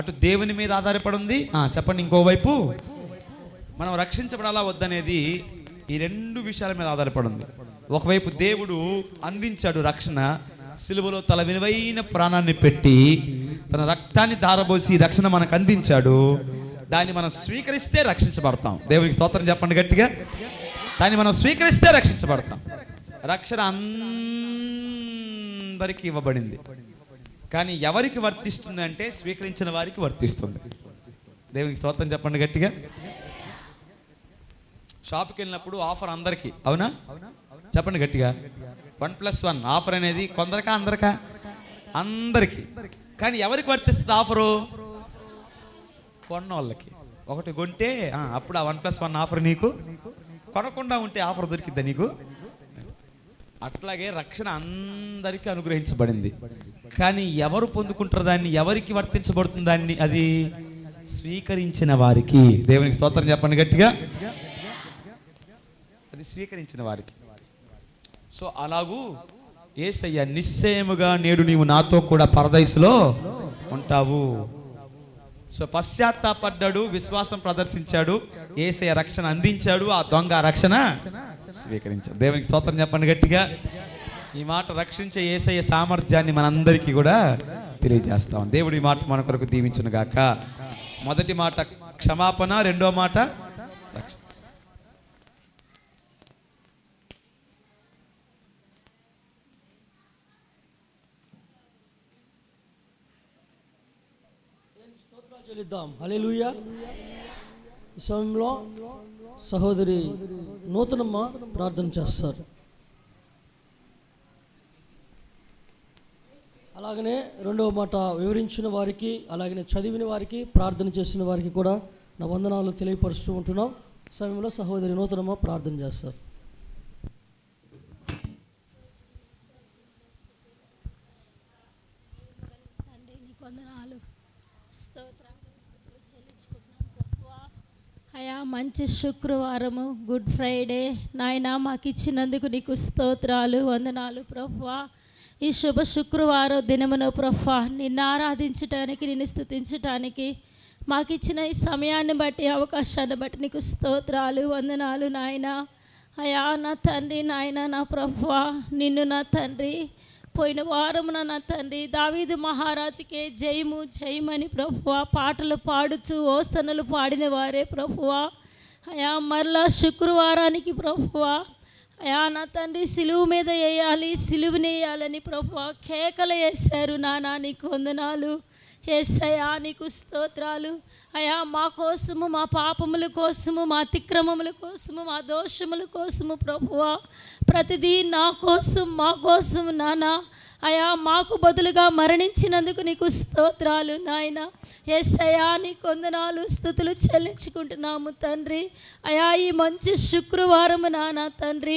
అటు దేవుని మీద ఆధారపడి ఉంది. చెప్పండి, ఇంకోవైపు మనం రక్షించబడాలా వద్దనేది ఈ రెండు విషయాల మీద ఆధారపడి ఉంది. ఒకవైపు దేవుడు అందించాడు రక్షణ, సిలువలో తన విలువైన ప్రాణాన్ని పెట్టి తన రక్తాన్ని ధారబోసి రక్షణ మనకు అందించాడు. దాన్ని మనం స్వీకరిస్తే రక్షించబడతాం. దేవునికి స్తోత్రం చెప్పండి గట్టిగా. దాన్ని మనం స్వీకరిస్తే రక్షించబడతాం. రక్షణ అందరికీ ఇవ్వబడింది, కానీ ఎవరికి వర్తిస్తుంది అంటే స్వీకరించిన వారికి వర్తిస్తుంది. దేవునికి స్తోత్రం చెప్పండి గట్టిగా. షాప్కి వెళ్ళినప్పుడు ఆఫర్ అందరికీ, అవునా? చెప్పండి గట్టిగా. 1+1 ఆఫర్ అనేది కొందరికా అందరికా? అందరికీ. కానీ ఎవరికి వర్తిస్తుంది ఆఫరు? కొన్న వాళ్ళకి. ఒకటి కొంటే అప్పుడు ఆ 1+1 ఆఫర్ నీకు, కొనకుండా ఉంటే ఆఫర్ దొరికిద్దా నీకు? అట్లాగే రక్షణ అందరికీ అనుగ్రహించబడింది, కానీ ఎవరు పొందుకుంటారు దాన్ని, ఎవరికి వర్తించబడుతుంది దాన్ని? అది స్వీకరించిన వారికి. దేవునికి స్తోత్రం చెప్పండి గట్టిగా. అది స్వీకరించిన వారికి. సో అలాగూ యేసయ్య నిశ్చయముగా నేడు నీవు నాతో కూడా పరదైసులో ఉంటావు. సో పశ్చాత్తాపడ్డాడు, విశ్వాసం ప్రదర్శించాడు, యేసయ్య రక్షణ అందించాడు, ఆ దొంగ రక్షణ స్వీకరించాడు. దేవునికి స్తోత్రం చెప్పండి గట్టిగా. ఈ మాట రక్షించే యేసయ్య సామర్థ్యాన్ని మనందరికీ కూడా తెలియజేస్తాం. దేవుడు ఈ మాట మన కొరకు దీవించును గాక. మొదటి మాట క్షమాపణ, రెండో మాట రక్షణ. చెల్లిద్దాం. హల్లెలూయా. ఈ సమయంలో సహోదరి నూతనమ్మ ప్రార్థన చేస్తారు. అలాగనే రెండవ మాట వివరించిన వారికి, అలాగనే చదివిన వారికి, ప్రార్థన చేసిన వారికి కూడా నా వందనాలు తెలియపరుస్తూ ఉంటున్నాం. సమయంలో సహోదరి నూతనమ్మ ప్రార్థన చేస్తారు. అయా, మంచి శుక్రవారము, గుడ్ ఫ్రైడే నాయన మాకు ఇచ్చినందుకు నీకు స్తోత్రాలు, వందనాలు ప్రభువా. ఈ శుభ శుక్రవారం దినమున ప్రభువా నిన్ను ఆరాధించటానికి, నిన్ను స్తుతించటానికి మాకు ఇచ్చిన ఈ సమయాన్ని బట్టి, అవకాశాన్ని బట్టి నీకు స్తోత్రాలు, వందనాలు నాయన. అయా నా తండ్రి, నాయన నా ప్రభువా, నిన్ను నా తండ్రి పోయిన వారమున నా తండ్రి దావీదు మహారాజుకే జయము జయమని ప్రభువా పాటలు పాడుతూ ఓస్తనలు పాడిన వారే ప్రభువా. అయా మరలా శుక్రవారానికి ప్రభువా, అయా నా తండ్రి సిలువు మీద వేయాలి, సిలువుని వేయాలని ప్రభువా కేకలు వేశారు. నానా నీకు వందనాలు యేసయ్యా, నీకు స్తోత్రాలు. అయా మా కోసము, మా పాపముల కోసము, మా అతిక్రమముల కోసము, మా దోషముల కోసము ప్రభువా ప్రతిదీ నా కోసం, మా కోసం నానా అయా మాకు బదులుగా మరణించినందుకు నీకు స్తోత్రాలు నాయన. యేసయ్యా నీకు వందనాలు, స్తుతులు చెల్లించుకుంటున్నాము తండ్రి. అయా ఈ మంచి శుక్రవారము నానా తండ్రి,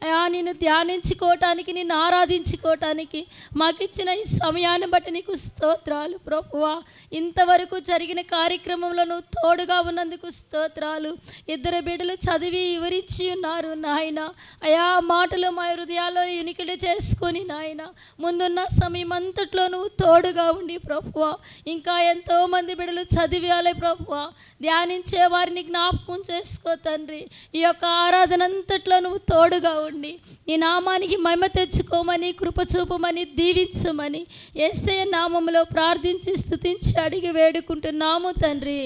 అయా నిన్ను ధ్యానించుకోవటానికి, నిన్ను ఆరాధించుకోవటానికి మాకు ఇచ్చిన ఈ సమయాన్ని బట్టి నీకు స్తోత్రాలు ప్రభువా. ఇంతవరకు జరిగిన కార్యక్రమంలో నువ్వు తోడుగా ఉన్నందుకు స్తోత్రాలు. ఇద్దరు బిడ్డలు చదివి వివరించి ఉన్నారు నాయన. అయా మాటలు మా హృదయాల్లో ఉనికిడి చేసుకొని నాయన ముందున్న సమయం అంతట్లో నువ్వు తోడుగా ఉండి ప్రభువా, ఇంకా ఎంతోమంది బిడ్డలు చదివేయాలి ప్రభువా, ధ్యానించే వారిని జ్ఞాపకం చేసుకో తండ్రి. ఈ యొక్క ఆరాధన అంతట్లో నువ్వు తోడుగా ఉండి నీ నామానికి మహిమ తెచ్చుకోమని, కృప చూపమని, దీవించమని యేసయ్య నామములో ప్రార్థించి స్తుతించి అడిగి వేడుకుంటున్నాము తండ్రి.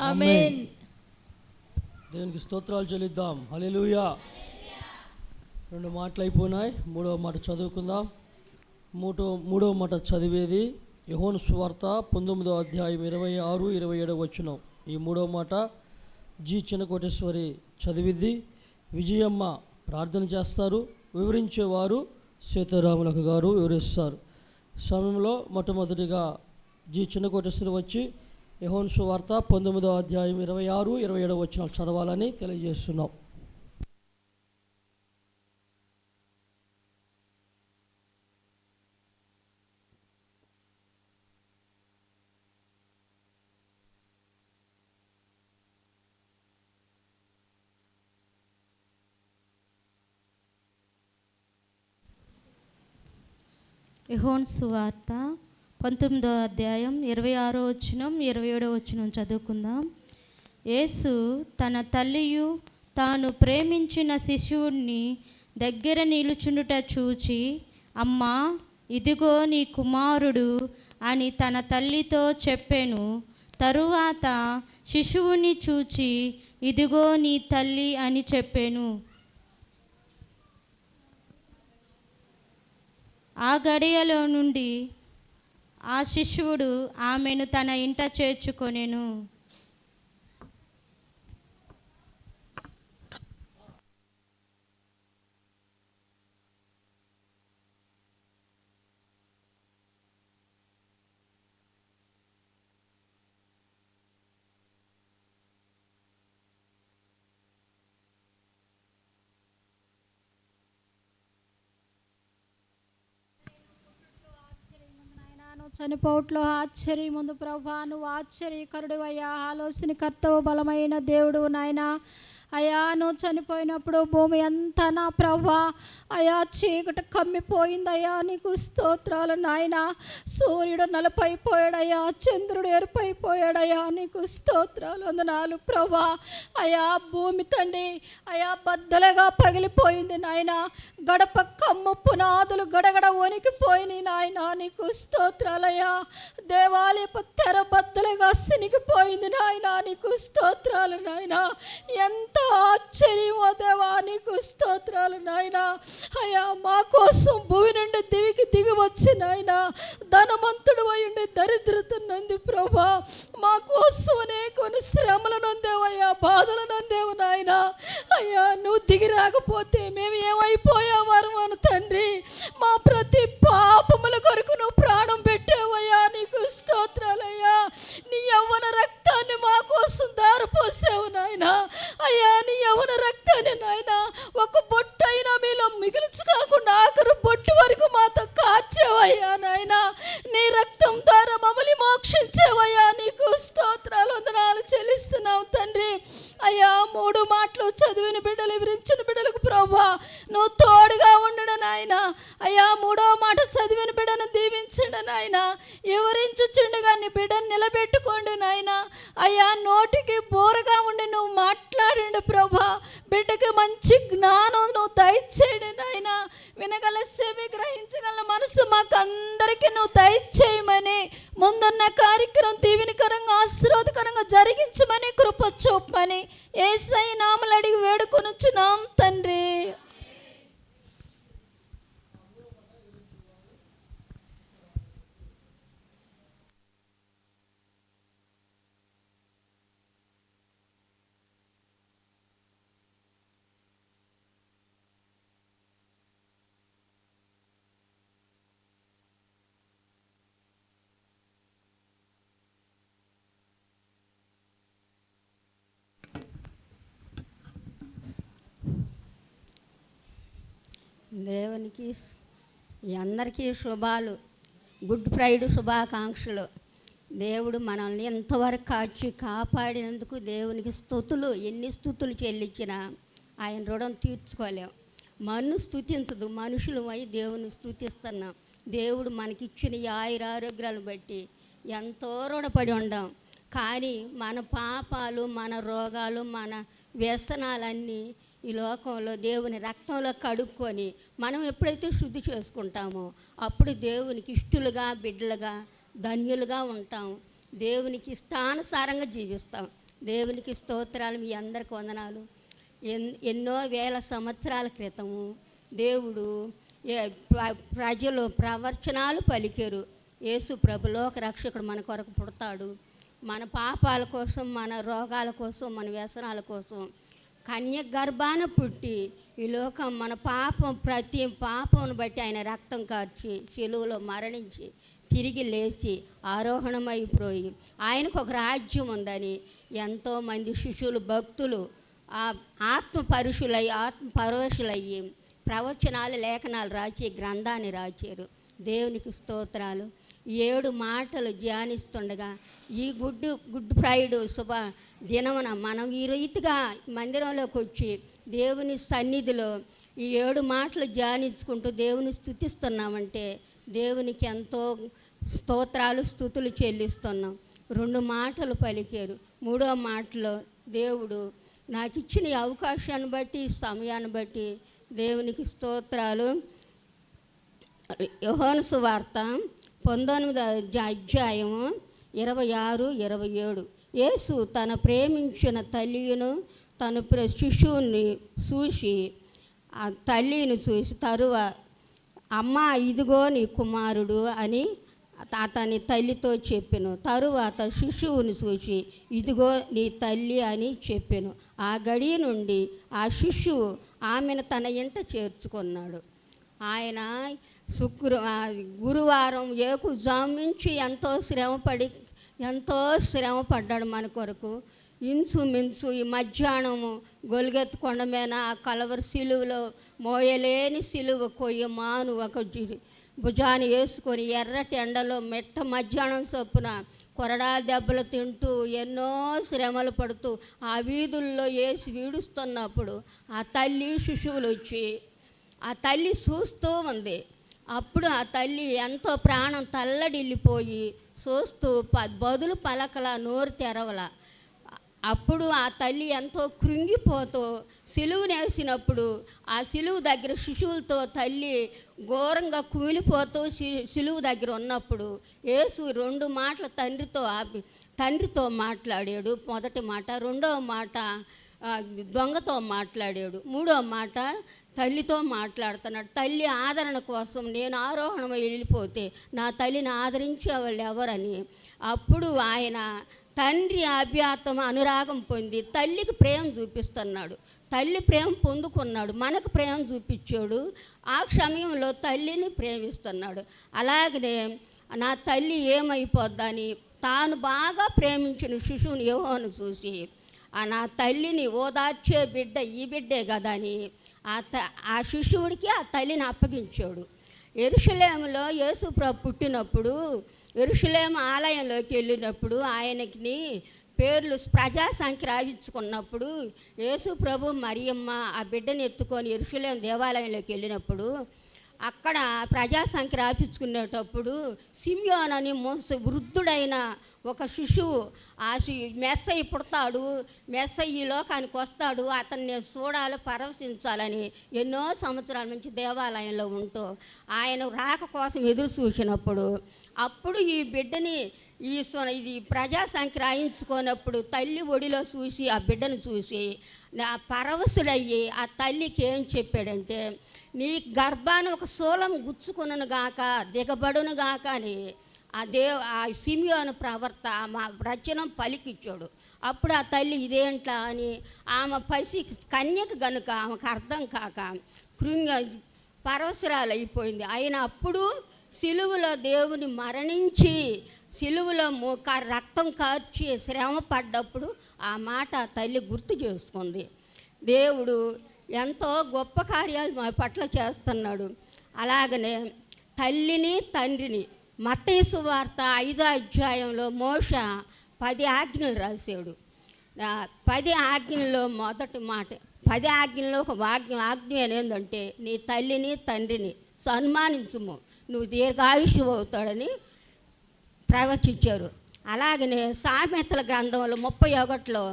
ఆమేన్. దేవునికి స్తోత్రాలు చెల్లిద్దాం. హల్లెలూయా. రెండు మాటలు అయిపోయినాయి, మూడవ మాట చదువుకుందాం. మూడవ మాట చదివేది యోహాను సువార్త 19వ అధ్యాయం 26, 27 వచనం. ఈ మూడవ మాట జి చిన్నకోటేశ్వరి చదివిద్ది, విజయమ్మ ప్రార్థన చేస్తారు, వివరించేవారు సీతారాములకు గారు వివరిస్తారు. సమయంలో మొట్టమొదటిగా జి చిన్నకోటేశ్వరి వచ్చి యోహాను సువార్త 19వ అధ్యాయం 26, 27 వచనాలు చదవాలని తెలియజేస్తున్నాం. యోహాను సువార్త 19వ అధ్యాయం 26వ వచనం 27వ వచనం చదువుకుందాం. యేసు తన తల్లియు తాను ప్రేమించిన శిశువుని దగ్గర నిలుచుండుట చూచి, అమ్మా, ఇదిగో నీ కుమారుడు అని తన తల్లితో చెప్పెను. తరువాత శిశువుని చూచి, ఇదిగో నీ తల్లి అని చెప్పెను. ఆ గడియలో నుండి ఆ శిశువుడు ఆమెను తన ఇంట చేర్చుకొనెను. చనిపోవట్లో ఆశ్చర్యముందు ప్రభా, నువ్వు ఆశ్చర్యకరుడు అయ్యా, ఆలోచనకర్తవు, బలమైన దేవుడు నాయన. అయ్యా, నువ్వు చనిపోయినప్పుడు భూమి అంతా నా ప్రభా అయ్యా చీకటి కమ్మిపోయిందయ్యా, నీకు స్తోత్రాలు నాయన. సూర్యుడు నలుపైపోయాడయ్యా, చంద్రుడు ఎరుపైపోయాడయ్యా, నీకు స్తోత్రాలు, వందనాలు ప్రభా. అయ్యా భూమి తండ్రి అయ్యా బద్దలుగా పగిలిపోయింది నాయన. గడప కమ్ము పునాదులు గడగడ వణికిపోయినాయి నాయన, నీకు స్తోత్రాలయ్యా. దేవాలయపు తెర బద్దలుగా సినిగిపోయింది నాయన, నీకు స్తోత్రాలు నాయన. ఎంత ఆశ్చర్యమో దేవా, నీకు స్తోత్రాలు నాయన. అయ్యా మా కోసం భూమి నుండి దివికి దిగి వచ్చి నాయన, ధనవంతుడు అయ్యుండి దరిద్రత నంది ప్రభా, మా కోసం అనేక శ్రమలు నొందేవయ్యా, బాధలు నొందేవు నాయన. అయ్యా నువ్వు దిగి రాకపోతే మేము ఏమైపోయేవారు అని తండ్రి. మా ప్రతి పాపముల కొరకు నువ్వు ప్రాణం పెట్టేవయ్యా, నీకు స్తోత్రాలయ్యా. నీ యవ్వన రక్తాన్ని మా కోసం దారిపోసావు నాయన. అయ్యా నీ యవ్వన రక్తాన్ని నాయన ఒక బొట్టు అయినా మీలో మిగిల్చు కాకుండా ఆఖరు బొట్టు వరకు మాతో కాచేవయ్యా నాయన. నీ రక్తం ద్వారా మమ్మల్ని మోక్షించేవయ్యా, నీకు స్తోత్రాలు, వందనాలు చెల్లిస్తున్నావు తండ్రి. అయ్యా 3 మాటలు చదివిన బిడ్డలు, వివరించిన బిడ్డలకు ప్రభా నువ్వు తోడుగా ఉండడు నాయన. అయ్యా 3వ మాట చదివిన బిడ్డను దీవించండి నాయన. వివరించుచుండగా నీ బిడ్డను నిలబెట్టుకోండి నాయన. అయ్యా నోటికి బోరగా ఉండి నువ్వు మాట్లాడండి ప్రభా. బిడ్డకి మంచి జ్ఞానం నువ్వు దయచేయండి నాయన. వినగల చెవి, గ్రహించగల మనసు మాకు అందరికీ నువ్వు దయచేయమని, ముందున్న కార్యక్రమం దీవెనకరంగా ఆశీర్వాదకరంగా జరిగించమని, కృప చూపమని యేసయ్య నామములో అడిగి వేడుకొనుచున్నాం తండ్రి. దేవునికి అందరికీ శుభాలు, గుడ్ ఫ్రైడే శుభాకాంక్షలు. దేవుడు మనల్ని ఎంతవరకు కాచి కాపాడినందుకు దేవునికి స్తుతులు. ఎన్ని స్తుతులు చెల్లించినా ఆయన రుణం తీర్చుకోలేం. మన్ను స్తుతించదు, మనుషులు అయి దేవుని స్తుతిస్తున్నాం. దేవుడు మనకిచ్చిన ఈ ఆయురారోగ్యాలను బట్టి ఎంతో రుణపడి ఉండాం. కానీ మన పాపాలు, మన రోగాలు, మన వ్యసనాలన్నీ ఈ లోకంలో దేవుని రక్తంలో కడుక్కొని మనం ఎప్పుడైతే శుద్ధి చేసుకుంటామో అప్పుడు దేవునికి ఇష్టలుగా, బిడ్డలుగా, ధన్యులుగా ఉంటాం. దేవునికి ఇష్టానుసారంగా జీవిస్తాం. దేవునికి స్తోత్రాలు. మీ అందరికి వందనాలు. ఎన్నో వేల సంవత్సరాల క్రితము దేవుడు ప్రజలు ప్రవచనాలు పలికారు. యేసు ప్రభు లోక రక్షకుడు మన కొరకు పుడతాడు, మన పాపాల కోసం, మన రోగాల కోసం, మన వ్యసనాల కోసం కన్య గర్భాన పుట్టి ఈ లోకం మన ప్రతి పాపమును బట్టి ఆయన రక్తం కార్చి శిలువలో మరణించి తిరిగి లేచి ఆరోహణమైపోయి ఆయనకు ఒక రాజ్యం ఉందని ఎంతోమంది శిష్యులు, భక్తులు ఆత్మ పరవశులయ్యి ప్రవచనాలు, లేఖనాలు రాసి గ్రంథాన్ని రాశారు. దేవునికి స్తోత్రాలు. 7 మాటలు ధ్యానిస్తుండగా ఈ గుడ్ ఫ్రైడే శుభ దినమున మనం ఈ రీతిగా మందిరంలోకి వచ్చి దేవుని సన్నిధిలో ఈ 7 మాటలు ధ్యానించుకుంటూ దేవుని స్తుతిస్తున్నామంటే దేవునికి ఎంతో స్తోత్రాలు స్తుతులు చెల్లిస్తున్నాం. 2 మాటలు పలికారు. 3వ మాటలో దేవుడు నాకు ఇచ్చిన ఈ అవకాశాన్ని బట్టి, ఈ సమయాన్ని బట్టి దేవునికి స్తోత్రాలు. యోహాను సువార్త 19వ అధ్యాయము 26, 27. యేసు తన ప్రేమించిన తల్లిను తన శిశువుని చూసి, ఆ తల్లిని చూసి అమ్మ ఇదిగో నీ కుమారుడు అని అతని తల్లితో చెప్పెను. తరువాత శిశువుని చూసి ఇదిగో నీ తల్లి అని చెప్పెను. ఆ గడి నుండి ఆ శిశువు ఆమెను తన ఇంట చేర్చుకున్నాడు. ఆయన గురువారం ఏకుజామించి ఎంతో శ్రమపడ్డాడు మన కొరకు. ఇంచుమించు ఈ మధ్యాహ్నము గొలుగెత్తు కొండ మీద ఆ కలవరి సిలువలో మోయలేని సిలువ కొయ్యమాను ఒక భుజాన్ని వేసుకొని ఎర్రటి ఎండలో మెట్ట మధ్యాహ్నం చొప్పున కొరడా దెబ్బలు తింటూ ఎన్నో శ్రమలు పడుతూ ఆ వీధుల్లో వేసి వీడుస్తున్నప్పుడు ఆ తల్లి శిశువులు వచ్చి ఆ తల్లి చూస్తూ ఉంది. అప్పుడు ఆ తల్లి ఎంతో ప్రాణం తల్లడిల్లిపోయి చూస్తూ బదులు పలకల, నోరు తెరవల. అప్పుడు ఆ తల్లి ఎంతో కృంగిపోతూ సిలువునేసినప్పుడు ఆ సిలువు దగ్గర శిశువులతో తల్లి ఘోరంగా కుమిలిపోతూ సిలువు దగ్గర ఉన్నప్పుడు యేసు 2 మాటలు తండ్రితో మాట్లాడాడు. మొదటి మాట. 2వ మాట దొంగతో మాట్లాడాడు. 3వ మాట తల్లితో మాట్లాడుతున్నాడు. తల్లి ఆదరణ కోసం నేను ఆరోహణమై వెళ్ళిపోతే నా తల్లిని ఆదరించే వాళ్ళు ఎవరని. అప్పుడు ఆయన తండ్రి అభ్యాతం అనురాగం పొంది తల్లికి ప్రేమ చూపిస్తున్నాడు. తల్లి ప్రేమ పొందుకున్నాడు, మనకు ప్రేమ చూపించాడు. ఆ సమయంలో తల్లిని ప్రేమిస్తున్నాడు. అలాగనే నా తల్లి ఏమైపోద్దని తాను బాగా ప్రేమించిన శిశువుని యోహాను చూసి నా తల్లిని ఓదార్చే బిడ్డ ఈ బిడ్డే కదా అని ఆ శిశువుడికి ఆ తల్లిని అప్పగించాడు. యెరూషలేములో యేసు ప్రభు పుట్టినప్పుడు యెరూషలేము ఆలయంలోకి వెళ్ళినప్పుడు ఆయనకి పేర్లు ప్రజా సంఖ్య రాయించుకున్నప్పుడు యేసు ప్రభు మరియమ్మ ఆ బిడ్డని ఎత్తుకొని యెరూషలేము దేవాలయంలోకి వెళ్ళినప్పుడు అక్కడ ప్రజా సంఖ్య రాయించుకునేటప్పుడు సిమియోన్ అని వృద్ధుడైన ఒక శిశువు మెస్సయ్య పుడతాడు, మెస్సయ్య ఈ లోకానికి వస్తాడు, అతన్ని చూడాలి, పరవశించాలని ఎన్నో సంవత్సరాల నుంచి దేవాలయంలో ఉంటూ ఆయన రాక కోసం ఎదురు చూసినప్పుడు అప్పుడు ఈ బిడ్డని ఇది ప్రజా సంఖ్య రాయించుకున్నప్పుడు తల్లి ఒడిలో చూసి ఆ బిడ్డను చూసి పరవశుడయ్యి ఆ తల్లికి ఏం చెప్పాడంటే, నీ గర్భాన్ని ఒక శూలం గుచ్చుకును గాక దిగబడును గాక అని ఆ సిమియోను ప్రవర్త మా రచనం పలికిచ్చాడు. అప్పుడు ఆ తల్లి ఇదేంట్లా అని ఆమె కన్యక గనుక ఆమెకు అర్థం కాక పరవశురాలు అయిపోయింది. అయినా అప్పుడు సిలువలో దేవుని మరణించి సిలువలో రక్తం కార్చి శ్రమ పడ్డప్పుడు ఆ మాట తల్లి గుర్తు చేసుకుంది. దేవుడు ఎంతో గొప్ప కార్యాలు మా పట్ల చేస్తున్నాడు. అలాగనే తల్లిని తండ్రిని మత్తయి సువార్త 5వ అధ్యాయంలో మోషే 10 ఆజ్ఞలు రాశాడు. 10 ఆజ్ఞల్లో మొదటి మాట 10 ఆజ్ఞల్లో ఒక ఆజ్ఞ ఏంటంటే నీ తల్లిని తండ్రిని సన్మానించుము, నువ్వు దీర్ఘాయుషు అవుతాడని ప్రవచించారు. అలాగనే సామెతల గ్రంథంలో 31లో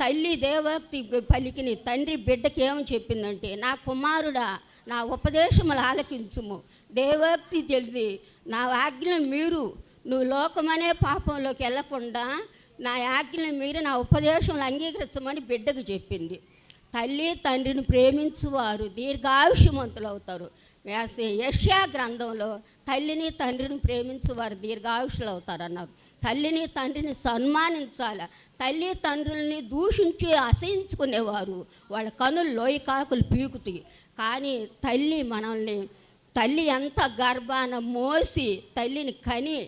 తల్లి దేవోక్తి పలికిని తండ్రి బిడ్డకి ఏమని చెప్పిందంటే, నా కుమారుడా నా ఉపదేశములు ఆలకించుము, దేవోక్తి తెలిసి నా ఆజ్ఞలు మీరు నువ్వు లోకమనే పాపంలోకి వెళ్లకుండా నా ఆజ్ఞలు మీరు నా ఉపదేశములు అంగీకరించమని బిడ్డకు చెప్పింది. తల్లి తండ్రిని ప్రేమించువారు దీర్ఘాయుష్యవంతులు అవుతారు. యెషయా గ్రంథంలో తల్లిని తండ్రిని ప్రేమించువారు దీర్ఘాయుషులు అవుతారన్నారు. తల్లిని తండ్రిని సన్మానించాలి. తల్లి తండ్రుల్ని దూషించి అసహించుకునేవారు వాళ్ళ కనులు లోయకాకులు పీకుతాయి. కానీ తల్లి ఎంత గర్భాన మోసి తల్లిని కని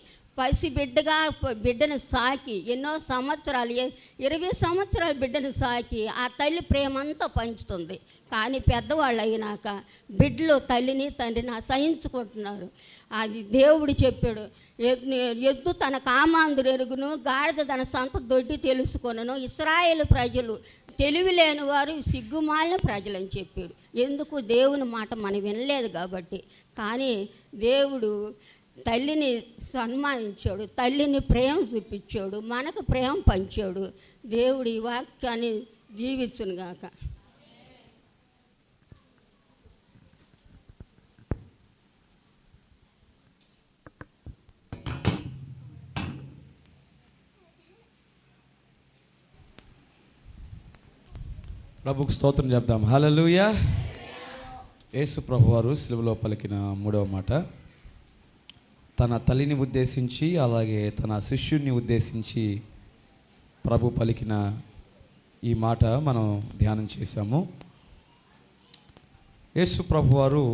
బిడ్డను సాకి ఎన్నో సంవత్సరాలు 20 సంవత్సరాలు బిడ్డను సాకి ఆ తల్లి ప్రేమంతా పంచుతుంది. కానీ పెద్దవాళ్ళు అయినాక బిడ్డలు తల్లిని తండ్రిని అసహించుకుంటున్నారు. అది దేవుడు చెప్పాడు, ఎద్దు తన కామాందుడు ఎరుగును, గాడిద తన సొంత దొడ్డి తెలుసుకొనును, ఇశ్రాయేలు ప్రజలు తెలివి లేని వారు సిగ్గుమాలిన ప్రజలని చెప్పాడు. ఎందుకు? దేవుని మాట మనం వినలేదు కాబట్టి. కానీ దేవుడు తల్లిని సన్మానించాడు, తల్లిని ప్రేమ చూపించాడు, మనకు ప్రేమ పంచాడు. దేవుడు ఈ వాక్యాన్ని జీవించునుగాక. ప్రభుకు స్తోత్రం చెప్దాం. హల్లెలూయా. యేసు ప్రభువారు సిలువలో పలికిన 3వ మాట, తన తల్లిని ఉద్దేశించి అలాగే తన శిష్యుడిని ఉద్దేశించి ప్రభు పలికిన ఈ మాట మనం ధ్యానం చేశాము. యేసు ప్రభువారు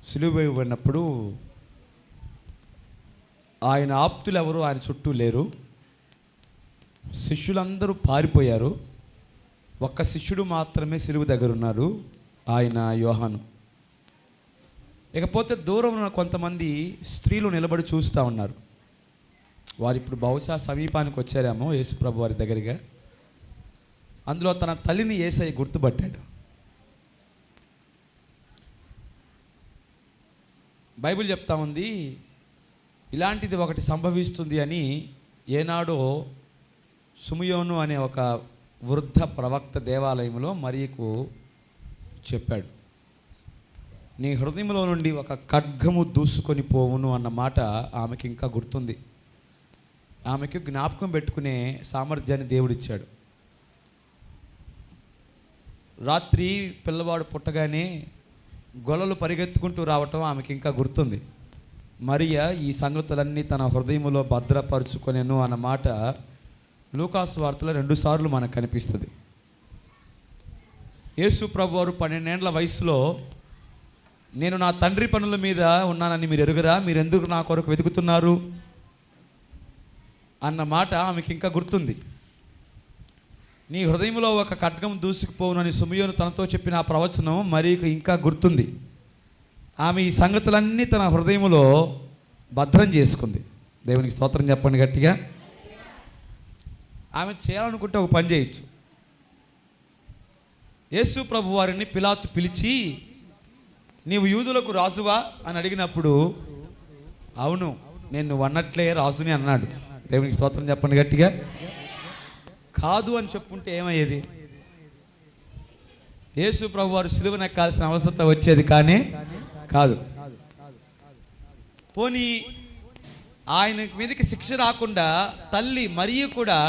సిలువ వేయబడినప్పుడు ఆయన ఆప్తులు ఎవరు ఆయన చుట్టూ లేరు. శిష్యులందరూ పారిపోయారు. ఒక్క శిష్యుడు మాత్రమే సిలువ దగ్గర ఉన్నారు, ఆయన యోహాను. ఇకపోతే దూరం ఉన్న కొంతమంది స్త్రీలు నిలబడి చూస్తూ ఉన్నారు. వారు ఇప్పుడు బహుశా సమీపానికి వచ్చారేమో యేసు ప్రభు వారి దగ్గరగా. అందులో తన తల్లిని యేసయ్య గుర్తుపట్టాడు. బైబిల్ చెప్తా ఉంది, ఇలాంటిది ఒకటి సంభవిస్తుంది అని ఏనాడో సుమయోను అనే ఒక వృద్ధ ప్రవక్త దేవాలయంలో మరియకు చెప్పాడు. నీ హృదయంలో నుండి ఒక ఖడ్గము దూసుకొని పోవును అన్న మాట ఆమెకి ఇంకా గుర్తుంది. ఆమెకి జ్ఞాపకం పెట్టుకునే సామర్థ్యాన్ని దేవుడిచ్చాడు. రాత్రి పిల్లవాడు పుట్టగానే గొల్లలు పరిగెత్తుకుంటూ రావటం ఆమెకి ఇంకా గుర్తుంది. మరియ ఈ సంగతులన్నీ తన హృదయంలో భద్రపరుచుకొనేను అన్న మాట లూకాసు వార్తలో 2 సార్లు మనకు కనిపిస్తుంది. యేసు ప్రభువారు 12 ఏళ్ల వయసులో నేను నా తండ్రి పనుల మీద ఉన్నానని మీరు ఎరుగరా, మీరు ఎందుకు నా కొరకు వెతుకుతున్నారు అన్న మాట ఆమెకి ఇంకా గుర్తుంది. నీ హృదయంలో ఒక ఖడ్గం దూసుకుపోవునని సుమయోను తనతో చెప్పిన ఆ ప్రవచనం మరియకు ఇంకా గుర్తుంది. ఆమె ఈ సంగతులన్నీ తన హృదయంలో భద్రం చేసుకుంది. దేవునికి స్తోత్రం చెప్పండి గట్టిగా. ఆమె చేయాలనుకుంటే ఒక పని చేయొచ్చు. యేసు ప్రభు వారిని పిలాతు పిలిచి, నీవు యూదులకు రాజువా అని అడిగినప్పుడు, అవును నేను నువ్వు అన్నట్లే రాజుని అన్నాడు. దేవునికి స్తోత్రం చెప్పండి గట్టిగా. కాదు అని చెప్పుంటే ఏమయ్యేది? యేసు ప్రభు వారు సిలువనెక్కాల్సిన అవసరం వచ్చేది కానీ కాదు. పోనీ ఆయన మీదకి శిక్ష రాకుండా తల్లి మరియు కూడా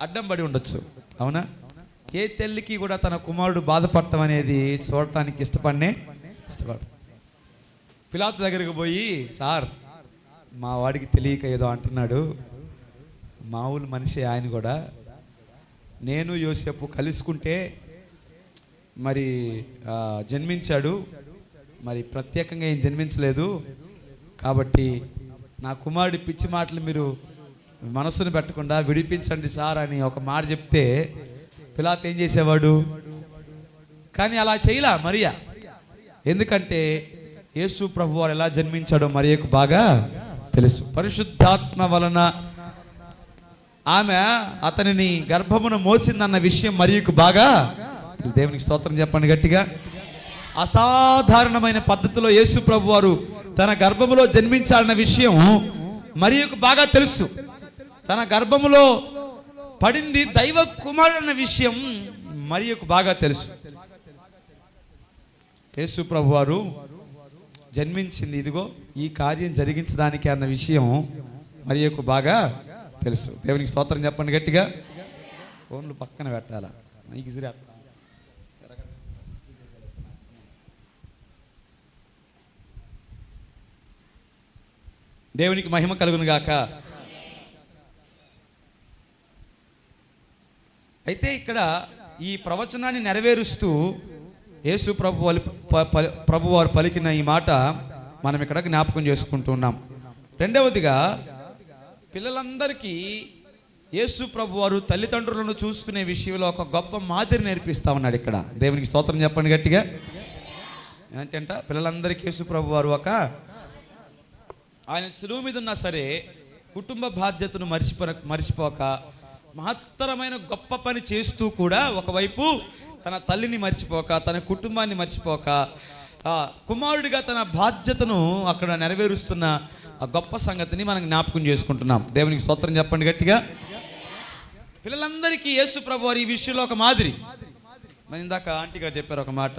అడ్డం పడి ఉండొచ్చు, అవునా? ఏ తల్లికి కూడా తన కుమారుడు బాధపడటం అనేది చూడటానికి ఇష్టపడు. పిలాతు దగ్గరికి పోయి, సార్ మా వాడికి తెలియక ఏదో అంటున్నాడు, మామూలు మనిషి ఆయన కూడా, నేను యోసేపు కలుసుకుంటే మరి జన్మించాడు, మరి ప్రత్యేకంగా ఏం జన్మించలేదు, కాబట్టి నా కుమారుడి పిచ్చి మాటలు మీరు మనసును పెట్టకుండా విడిపించండి సార్ అని ఒక మాట చెప్తే పిలాతు ఏం చేసేవాడు? కానీ అలా చేయలా మరియా. ఎందుకంటే యేసు ప్రభు వారు ఎలా జన్మించాడో మరియకు బాగా తెలుసు. పరిశుద్ధాత్మ వలన ఆమె అతనిని గర్భమును మోసిందన్న విషయం మరియకు బాగా. దేవునికి స్తోత్రం చెప్పండి గట్టిగా. అసాధారణమైన పద్ధతిలో యేసు ప్రభు వారు తన గర్భములో జన్మించాలన్న విషయం మరియకు బాగా తెలుసు. తన గర్భములో పడింది దైవ కుమారుడు అన్న విషయం మరియకు బాగా తెలుసు. యేసు ప్రభు వారు జన్మించింది ఇదిగో ఈ కార్యం జరిగించడానికి అన్న విషయం మరియకు బాగా తెలుసు. దేవునికి స్తోత్రం చెప్పండి గట్టిగా. ఫోన్లు పక్కన పెట్టాలా? దేవునికి మహిమ కలుగును గాక. అయితే ఇక్కడ ఈ ప్రవచనాన్ని నెరవేరుస్తూ యేసు ప్రభు వారు పలికిన ఈ మాట మనం ఇక్కడ జ్ఞాపకం చేసుకుంటున్నాం. రెండవదిగా పిల్లలందరికీ యేసు ప్రభు వారు తల్లిదండ్రులను చూసుకునే విషయంలో ఒక గొప్ప మాదిరి నేర్పిస్తా ఉన్నాడు ఇక్కడ. దేవునికి స్తోత్రం చెప్పండి గట్టిగా. ఏంటంట పిల్లలందరికీ యేసు ప్రభు వారు ఆయన సులువు మీద ఉన్నా సరే కుటుంబ బాధ్యతను మర్చిపోక మహత్తరమైన గొప్ప పని చేస్తూ కూడా ఒకవైపు తన తల్లిని మర్చిపోక తన కుటుంబాన్ని మర్చిపోక కుమారుడిగా తన బాధ్యతను అక్కడ నెరవేరుస్తున్న ఆ గొప్ప సంగతిని మనం జ్ఞాపకం చేసుకుంటున్నాం. దేవునికి స్తోత్రం చెప్పండి గట్టిగా. పిల్లలందరికీ యేసు ప్రభు వారు ఈ విషయంలో ఒక మాదిరి. మరి ఇందాక ఆంటీ గారు చెప్పారు ఒక మాట,